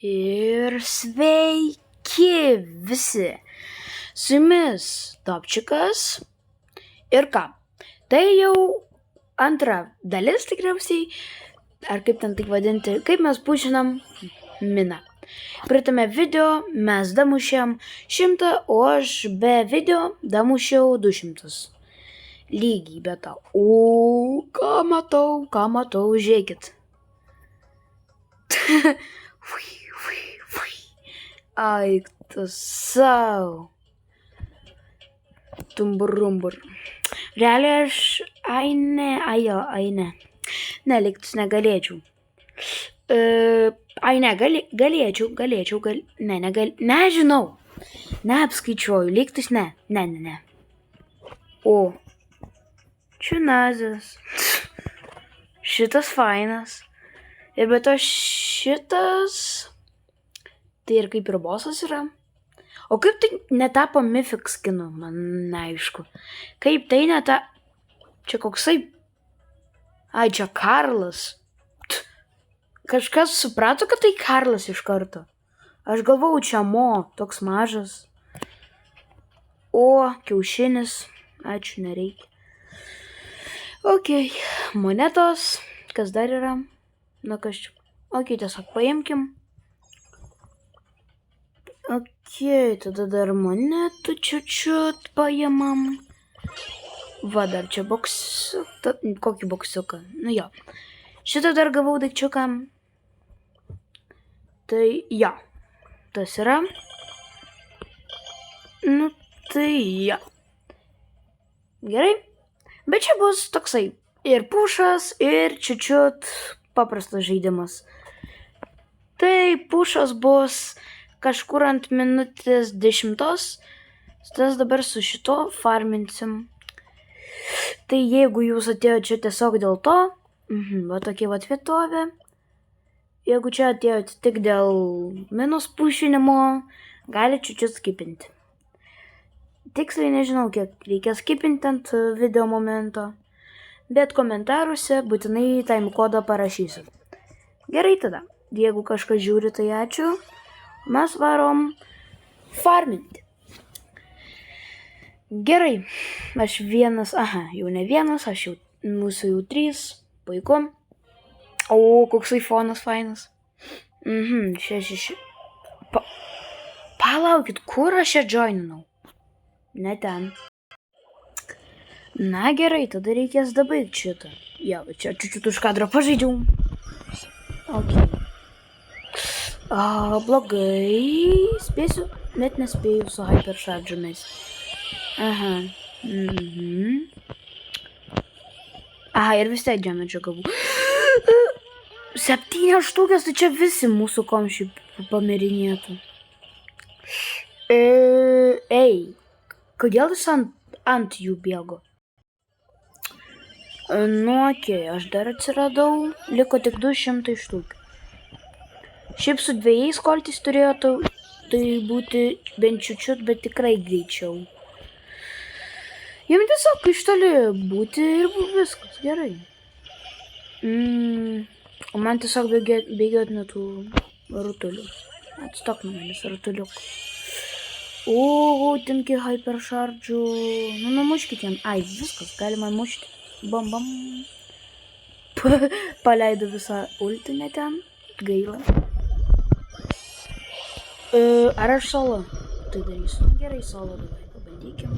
Ir sveiki visi. Su jumis Topčikas. Ir ką? Tai jau antra dalis tikriausiai. Ar kaip ten tik vadinti. Kaip mes pušinam miną. Praeitame video mes damušėm 100, o aš be video damušiau 200. Lygiai be to. O, ką matau, žiūrėkit. Ai, tu savo. Tumburumbur. Realiai aš, ai ne. Neliktus negalėčiau. Galėčiau. Nežinau. Neapskaičiuoju, liktus ne. O, čiunazas. Šitas fainas. Ir be to šitas, tai ir kaip ir bosas yra. O kaip tai netapo Mythic skinu, man neaišku. Kaip tai Čia koksai... Ai, čia Karlas. Kažkas suprato, kad tai Karlas iš karto. Aš galvojau, čia Mo, toks mažas. O, kiaušinis. Ačiū, nereikia. Ok, monetos. Kas dar yra? Na kas čia? Ok, tiesiog paimkim. Ok, tada dar monetų čiut paimam. Va, dar čia boksiuką. Kokį boksiuką? Nu jo. Šitą dar gavau daikčiuką. Tai jo. Tas yra. Nu tai jo. Gerai. Bet čia bus toksai ir pušas, ir čiut paprastas žaidimas. Tai pušas bus kažkur ant minutės 10. Tas dabar su šito farminsim. Tai jeigu jūs atėjote čia tiesiog dėl to, va tokia va vietovė. Jeigu čia atėjote tik dėl minus pušinimo, galite čiut skipinti. Tiksliai nežinau, kiek reikia skipinti ant video momento. Bet komentaruose būtinai time kodą parašysiu. Gerai tada. Jeigu kažkas žiūri, tai ačiū. Mes varom farminti. Gerai. Aš vienas, jau ne vienas, mūsų jau 3. Puiku. O, koksai fonas fainas. 6. Palaukit, kur aš čia joininau? Ne ten. Na gerai, tada reikės dabaigti šitą. Jo, čia čiut už kadro pažaidžiau. Ok. Blogai. Spėsiu? Net nespėjau su hypercharge'omis. Ir vis tiek džemedžio gavau. 7 štukės, tai čia visi mūsų komšiai pamirinėtų. Kodėl jis ant jų bėgo? Nu, okei, aš dar atsiradau, liko tik 200 štukių. Šiaip su 2 koltais turėjo tai būti bent čiut, bet tikrai greičiau. Jam tiesiog iš toli būti ir viskas gerai. O man tiesiog bėgiot nuo tų rutulių. Atstok nuo manęs rutuliukų. O, tinki hypercharge'ų. Nu, numuškit jam. Ai, viskas, galima mušti. Bam. Paleido visą ultį ne ten. Gaila. Ar aš solo? Tai darysiu. Gerai, solo davai. Pabandykim.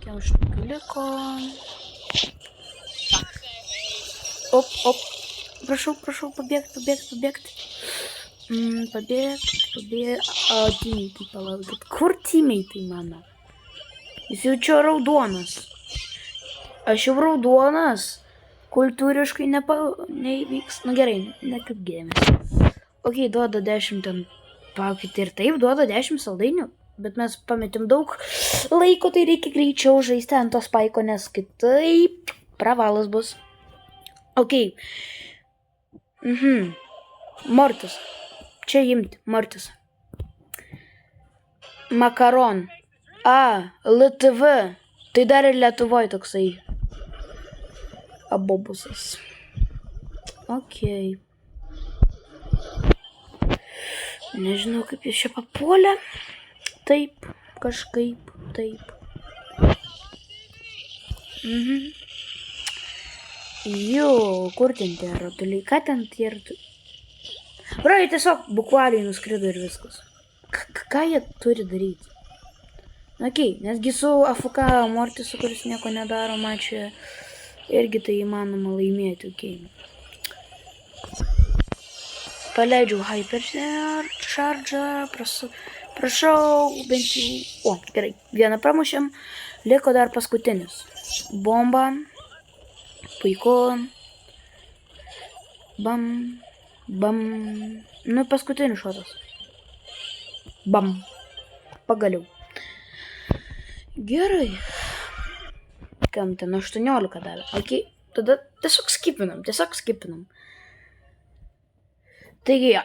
Kiek štukių liko. Op. Prašau, pabėgti. Pabėgti. O, teameitai, palaukit. Kur teameitai mano? Jis jau čia raudonas. Aš jau raudonas. Kultūriškai neįvyks. Nu gerai, nekreip dėmesio. Ok, duoda 10 ten. Palaukit, ir taip duoda 10 saldainių. Bet mes pametėm daug laiko, tai reikia greičiau žaisti ant to spaiko, nes kitaip pravalas bus. Ok. Mortis. Čia imti, Mortis. Makaron. LTV. Tai dar ir Lietuvoj toksai. Abobusas. Ok. Nežinau, kaip jis čia papuolė. Taip, kažkaip, taip. Jo, kur ten tie ratuliai? Ką ten tie ratuliai? Bro, jie tiesiog bukvaliai nuskrido ir viskas. Ką jie turi daryti? Okei, nesgi su AFK Mortisu, kuris nieko nedaro mačioje, irgi tai įmanoma laimėti, okei. Paleidžiau Hyper Charge, prašau, bent jau... O, gerai, vieną pramušėm, liko dar paskutinis. Bomba, puiku, bam, bam, nu paskutinis šotas. Bam, pagaliau. Gerai. Kam ten 18 davė? Ok, tada tiesiog skipinam. Taigi,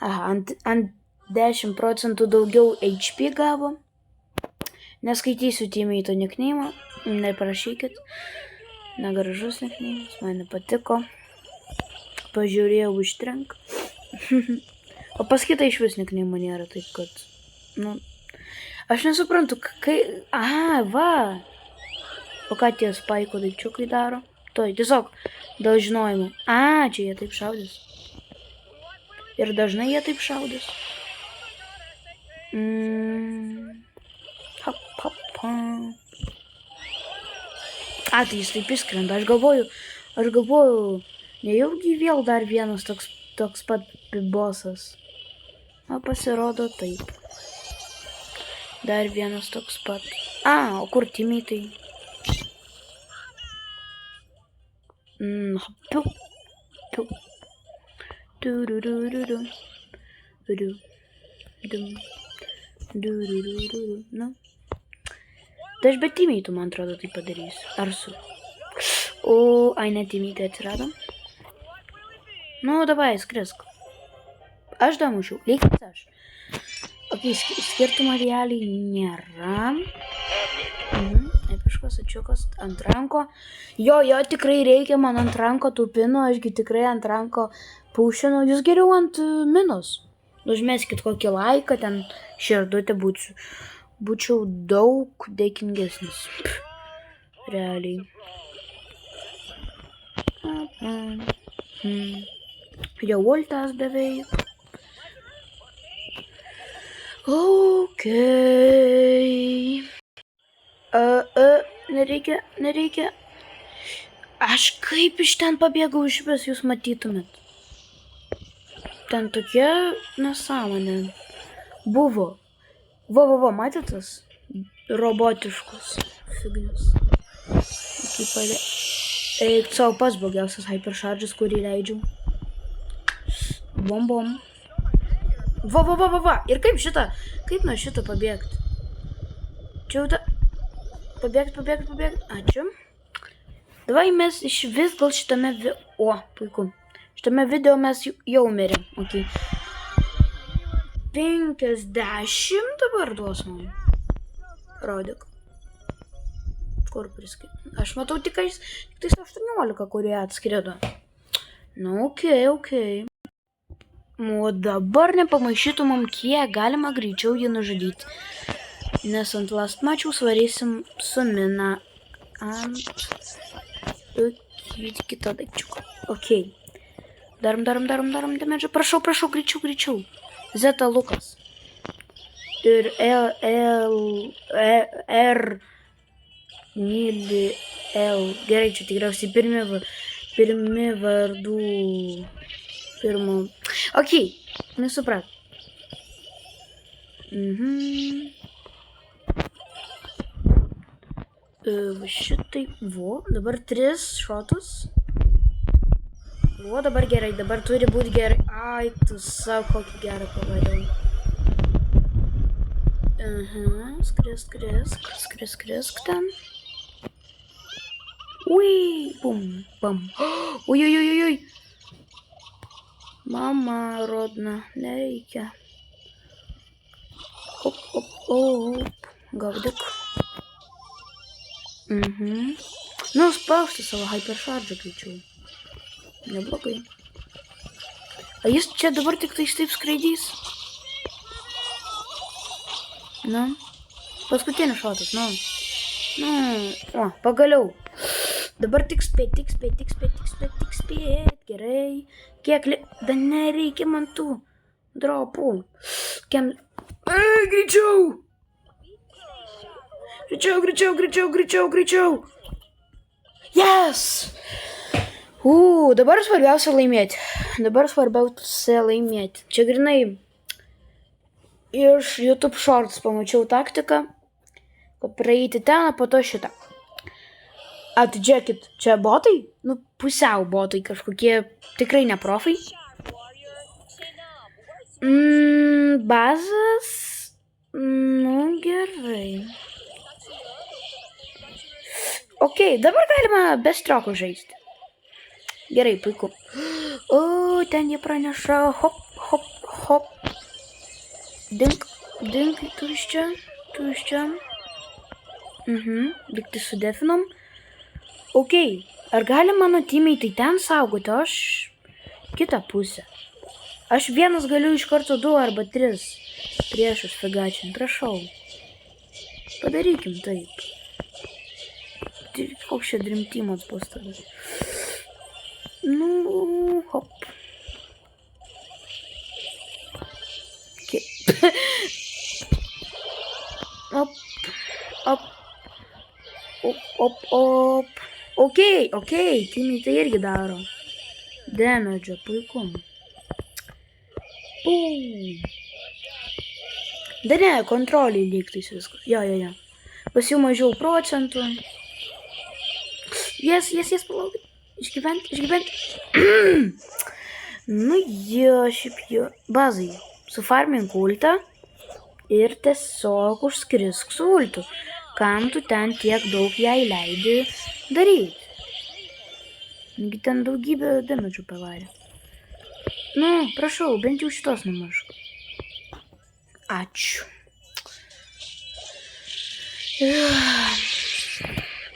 ant 10% daugiau HP gavo. Neskaitysiu teammeito nickname'o, neprašykit. Negražus nickname'as, man nepatiko. Pažiūrėjau ištrenk. O pas kitą iš vis nickname'o nėra, taip kad, nu... Aš nesuprantu, kai... Aha, va. O ką tie spaiko daikčiukai daro? Toj, tiesiog dėl žinojimo. A, čia jie taip šaudys. Ir dažnai jie taip šaudys. Hop, hop, hop. A, tai jis taip išskrenda. Aš galvoju, nejaugi vėl dar vienas toks pat bosas. O pasirodo taip. Dar vienas toks pat. A, o kur teammatai? Piu. Nu. Tai aš be teammaitų, man atrodo, tai padarysiu. Ar su? O, ai, ne teammaitai atsirado. Nu, davai, skrisk. Aš damušiau, lygiai aš. Ok, skirtumo realiai nėra. Epiškas ačiukas ant ranko. Jo, tikrai reikia man ant ranko tų pinų, ašgi tikrai ant ranko pušinu. Jūs geriau ant minus. Užmeskit kokį laiką, ten širdutę būčiau daug dėkingesnis. Realiai. Jau ultas beveik. Okei. Nereikia. Aš kaip iš ten pabėgau iš vis, jūs matytumėt. Ten tokia nesąmonė. Buvo. Va, matėtas? Robotiškus fignius. Eik savo pas blogiausias hypercharges, kurį leidžiu. Bom. Va. Ir kaip nuo šito pabėgti? Čia jau ta... Pabėgt. Ačiū. Davai mes iš vis gal šitame... O, puiku. Šitame video mes jau mirėm. Ok. 50 dabar duos man. Rodyk. Kur priskirti? Aš matau tik 18, kurie atskrido. Nu, okei. O dabar nepamaišytumam, kiek galima greičiau jį nužudyti. Nes ant last matchaus varysim su mina ant kito daikčiuko. Ok. Darom damedžą. Prašau, greičiau. Zeta Lukas. Ir R Nili L. Gerai, čia tikriausiai pirmi vardų. Ok, nesuprat. Šitai, dabar 3 šotus. Dabar gerai, dabar turi būti gerai. Ai, tu savo, kokį gerą pavariau. Skrisk ten. Ui, bum. Ui. Mama rodna, nereikia. Op. Gaudyk. Nu, spausti savo hypercharge greičiau. Neblogai. O jis čia dabar tik tais taip skraidys? Nu. Paskutinis šotas, nu. O, pagaliau. Dabar tik spėt. Gerai. Kiek dar nereikia man tų dropų. Greičiau. Greičiau. Yes! Dabar svarbiausia laimėti. Čia grinai iš YouTube Shorts pamačiau taktiką, kad praeiti ten, po to šitą. Atidžiakit, čia botai? Nu, pusiau botai kažkokie, tikrai ne profai. Bazas. Nu, gerai. Ok, dabar galima be striokų žaisti. Gerai, puiku. O, ten jie praneša. Hop. Dink, tuščia. Liktai sudefinom. Ok, ar gali mano timiai tai ten saugoti, aš kitą pusę. Aš vienas galiu iš karto 2 arba 3 priešus figačiam, prašau. Padarykim taip. Koks čia Dream Teamas bus tada. Nu, hop. Okay. Op. Ok, timiai tai irgi daro. Damage, puiku. Dar ne, kontroliai lygtais viskas. Jo. Pas jų mažiau procentų. Yes, palaukit. Išgyvent. Nu šiaip jo. Bazai, sufarmink ultą ir tiesiog užskrisk su ultu. Kam tu ten tiek daug jai leidi daryti? Negi ten daugybę damage'ų pavarė. Nu, prašau, bent jau šitos numušk. Ačiū.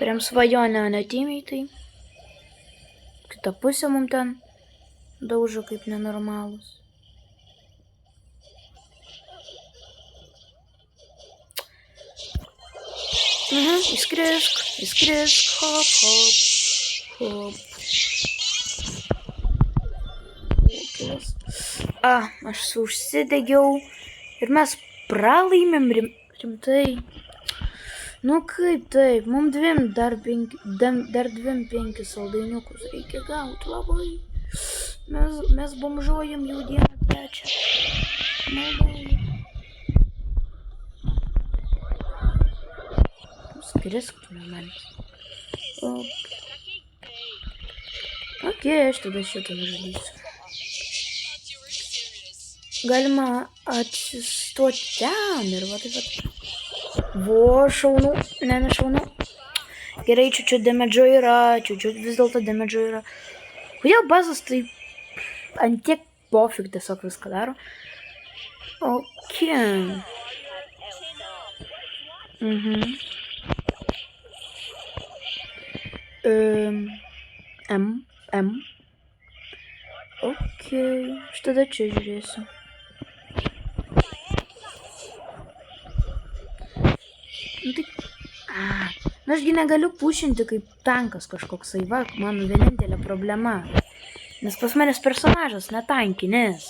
Priam svajonę netimiai tai. Kita pusė mum ten daužo kaip nenormalus. Įskrisk, hop. Aš užsidegiau ir mes pralaimėm rimtai. Nu kaip taip, mums dar 5 saldainiukus reikia gauti labai. Mes bomžuojam jau dieną 3. Maldauju. Skrisk tu normalis. Ok, aš tada šitą nužudysiu. Galima atsistoti ten ir va taip pat. Šaunu. Nešaunu. Gerai, čiučiut damage'o yra. Vis dėlto damage'o yra. Kodėl bazas tai ant tiek pofik tiesiog viską daro? Ok. Ok. Aš tada čia žiūrėsiu. Ašgi negaliu pušinti kaip tankas kažkoksai, va, mano vienintelė problema. Nes pas manęs personažas netankinis.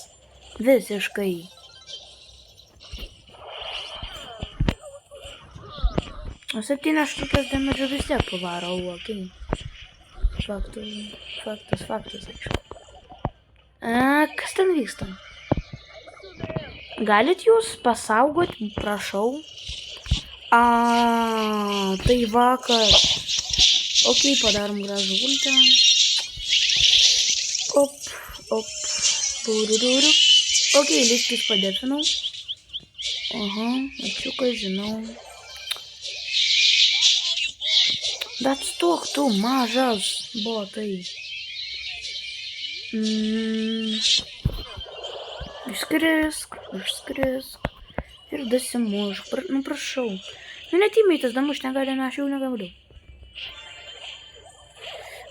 Visiškai. O 7 štukas damage'o vis tiek pavaro, okei. Faktas, aišku. Kas ten vyksta? Galit jūs pasaugoti, prašau? Tai vakar. Ok, padarom gražų ultą. Op. Turururu. Ok, lygtis padefinau. Ačiuką, žinau. Bet stok tu, mažas botai. Išskrisk. Ir dasimušk. Nu, prašau. Nu, netimėtis damuš negali, aš jau negaliu.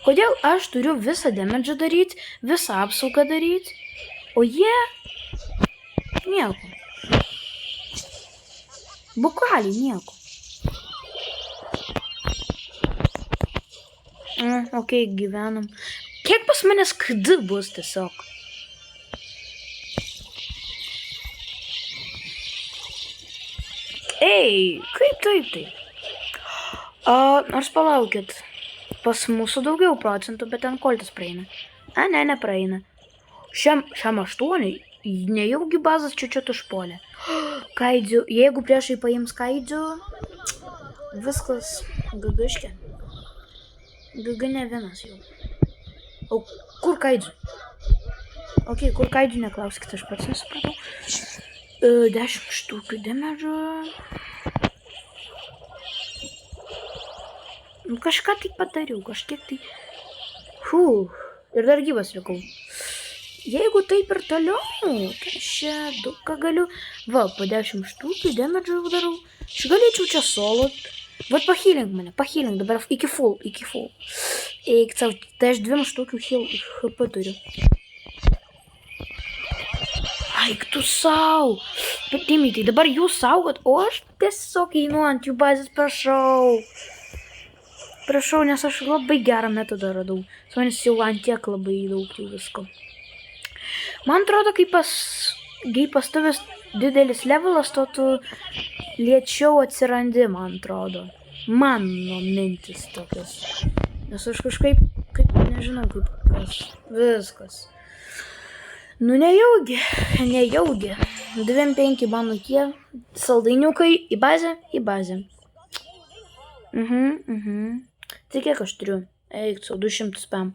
Kodėl aš turiu visą damage'ą daryti, visą apsaugą daryti? O jie... Nieko. Bukaliai nieko. Okei, gyvenam. Kiek pas manęs KD bus tiesiog? Ei, kaip taip tai? Nors palaukit. Pas mūsų daugiau procentų, bet ten koltas praeina. Ne, nepraeina. Šiam 8, nejaugi bazas čia užpuolė. Kaidžiu, jeigu priešai paims kaidžiu, viskas gagaškė. Gaga ne vienas jau. O kur kaidžiu? Ok, kur kaidžiu, neklauskite, aš pats nesupratau. 10 štukių demedžo. Kažką tai padariau, kažkiek tai... Ir dar gyvas likau. Jeigu taip ir toliau, tai čia daug ką galiu. Va, po 10 štukių demedžo jau darau. Aš galėčiau čia solot. Vat pahylink mane, pahylink, dabar iki full. Eik savo, tai aš 2 štukių HP turiu. Eik tu sau. Patimai, tai dabar jūs saugot, o aš tiesiog einu ant jų bazės, prašau. Prašau, nes aš labai gerą metodą radau. Su manis jau ant tiek labai daug jau visko. Man atrodo, kai pas tavęs didelis levelas, to tu lėčiau atsirandi, man atrodo. Mano mintis tokios. Nes aš kažkaip nežinau, kaip kas. Viskas. Nu, nejaugi. 2-5 mano tie saldainiukai į bazę. Tai kiek aš turiu? Eik, 200 spam.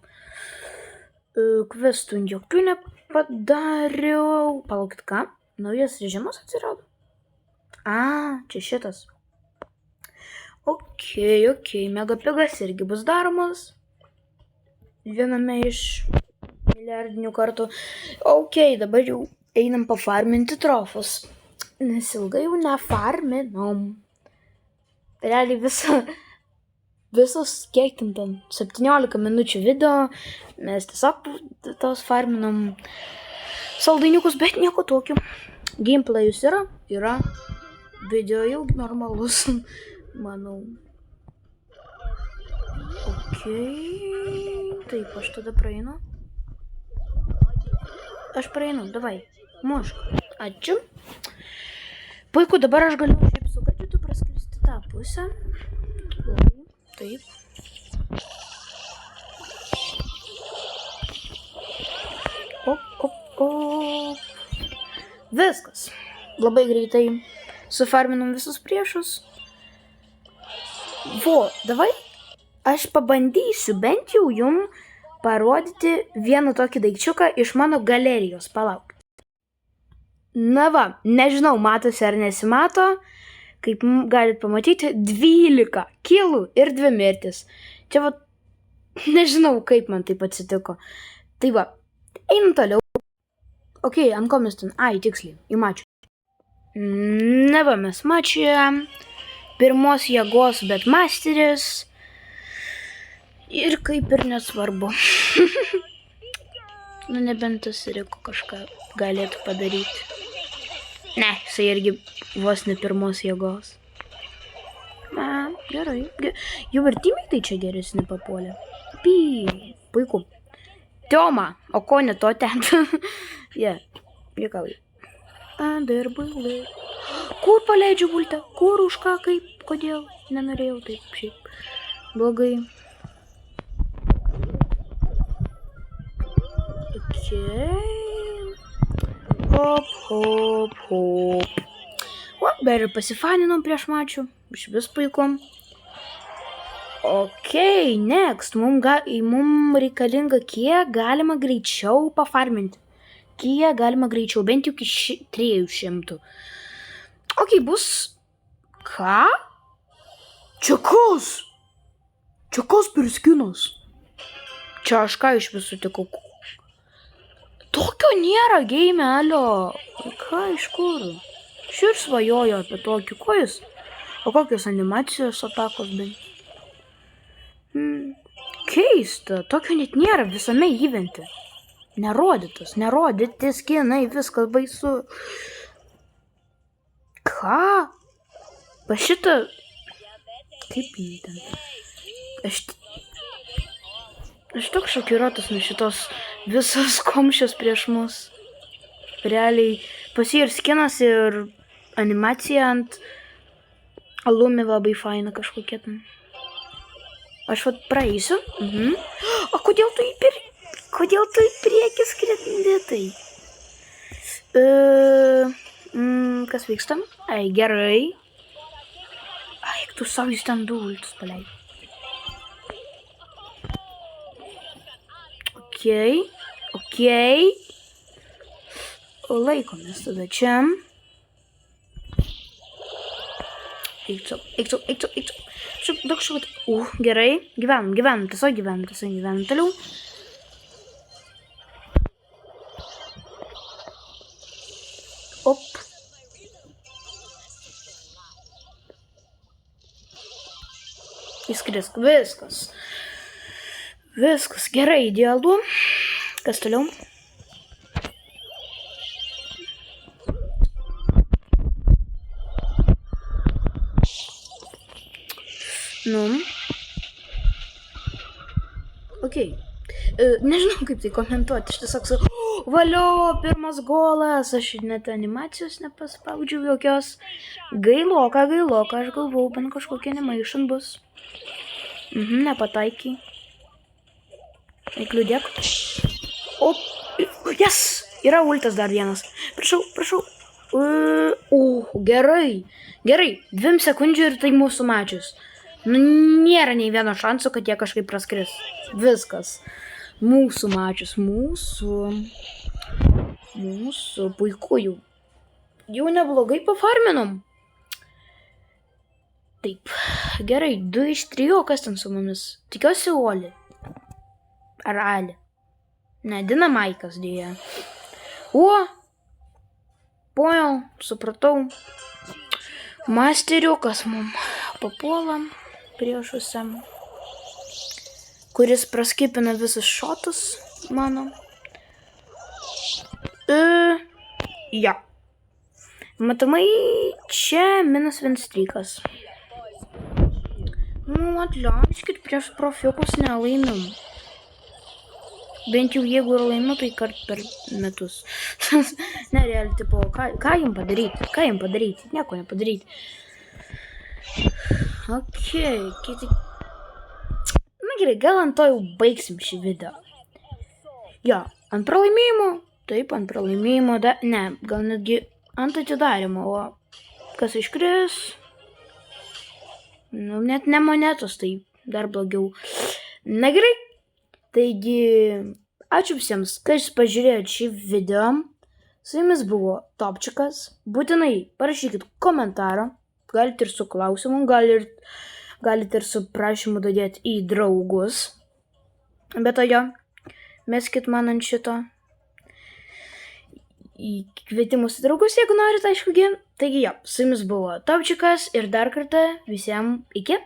Kvestų jokių nepadariau. Palaukit, ką? Naujas režimas atsirado? Čia šitas. Ok, megapigas irgi bus daromas. Viename iš milijardinių kartų. Ok, dabar jau einam pafarminti trofus. Nes ilgai jau nefarminom. Realiai visos, kiek ten 17 minučių video, mes tiesiog tos farminom saldainiukus, bet nieko tokio. Gameplayus yra. Video jau normalus, manau. Ok, taip, aš tada praeinu. Aš praeinu, davai, mušk. Ačiū. Puiku, dabar aš galiu šiaip su gadžetu praskristi tą pusę. Taip. Viskas. Labai greitai sufarminom visus priešus. Davai. Aš pabandysiu bent jau jum parodyti vieną tokį daikčiuką iš mano galerijos. Palauk. Na va, nežinau, matosi ar nesimato. Kaip galit pamatyti, 12 kilų ir 2 mirtis. Čia va, nežinau, kaip man taip atsitiko. Tai va, einam toliau. Ok, ant ko mes ten? Tiksliai, į mačių. Na va, mes mačiam. Pirmos jėgos, bet masteris. Ir kaip ir nesvarbu. Nu, nebent tas Riko kažką galėtų padaryti. Ne, jisai irgi vos ne pirmos jėgos. Gerai. Jų vertimai tai čia geresni papuolė. Puiku. Tioma, o ko ne to ten? Juokauju. Dirbai. Kur paleidžiu bultę? Kur, už ką, kaip, kodėl? Nenorėjau taip šiaip. Blogai. Hop. Dar ir pasifaninom prieš mačių. Iš vis puikom. Ok, next. Mums reikalinga kiek galima greičiau pafarminti. Kiek galima greičiau, bent jau iki 300. Ok, bus... Ką? Čia kas? Čia kas per skinas? Čia aš ką iš visų tikau? Tokio nėra geimelio. Ką, iš kur? Aš ir svajoju apie tokį. Ko jis? O kokios animacijos atakos bent? Keista. Tokio net nėra visame įvente. Nerodyti skinai, viskas baisu. Ką? Pa šitą... Kaip jį ten? Aš toks šokiruotas nuo šitos visos komšios prieš mus. Realiai pas jį ir skinas, ir animacija ant alumi labai faina kažkokia ten. Aš vat praeisiu. O kodėl tu į priekį skrendi tai? Kas vyksta? Ai, gerai. Ai, tu savo jūs ten du ultus paleidai. Okei. Laikomės tada čia. Eik čia. Daug šaut. Gerai. Gyvenam. Tiesiog gyvenam toliau. Op. Įskrisk. Viskas. Gerai, idealu. Kas toliau? Okei. Nežinau, kaip tai komentuoti. Aš tiesiog sakau, valio, pirmas golas. Aš net animacijos nepaspaudžiau jokios. Gailoka. Aš galvau, bent kažkokia nemaišant bus. Nepataikiai. Eikliudėk. O, yes! Yra ultas dar vienas. Prašau. Gerai. 2 sekundžių ir tai mūsų mačius. Nėra nei vieno šanso, kad jie kažkaip praskris. Viskas. Mūsų mačius. Mūsų puiku jau. Jau neblogai pafarminom. Taip. Gerai. 2 iš 3. O kas ten su mumis? Tikiuosi Oli. Ar Ali? Ne, Dinamaikas dėja. Pojau, supratau. Masteriukas mum papuolam priešuose, kuris praskipina visus šotus mano. Ja. Matomai, čia -1 strykas. Atleiskit, prieš profiukus nelaimim. Bent jau jeigu ir laimiu, tai kart per metus. Nerealiai, tipo, ką jums padaryti? Nieko nepadaryti. Okei, na gerai, gal ant to jau baigsim šį video. Jo, ant pralaimėjimo. Taip, ant pralaimėjimo. Ne, gal netgi ant atidarimo. O kas iškris? Net ne monetos, tai dar blogiau. Na gerai. Taigi, ačiū visiems, kas pažiūrėjot šį video. Su jumis buvo Topčikas. Būtinai parašykit komentarą. Galite ir su klausimu, galite ir su prašymu dadėti į draugus. Bet to jo, meskit man ant šito. Į kvietimus į draugus, jeigu norit, aišku. Taigi jo, su jumis buvo Topčikas ir dar kartą visiems iki.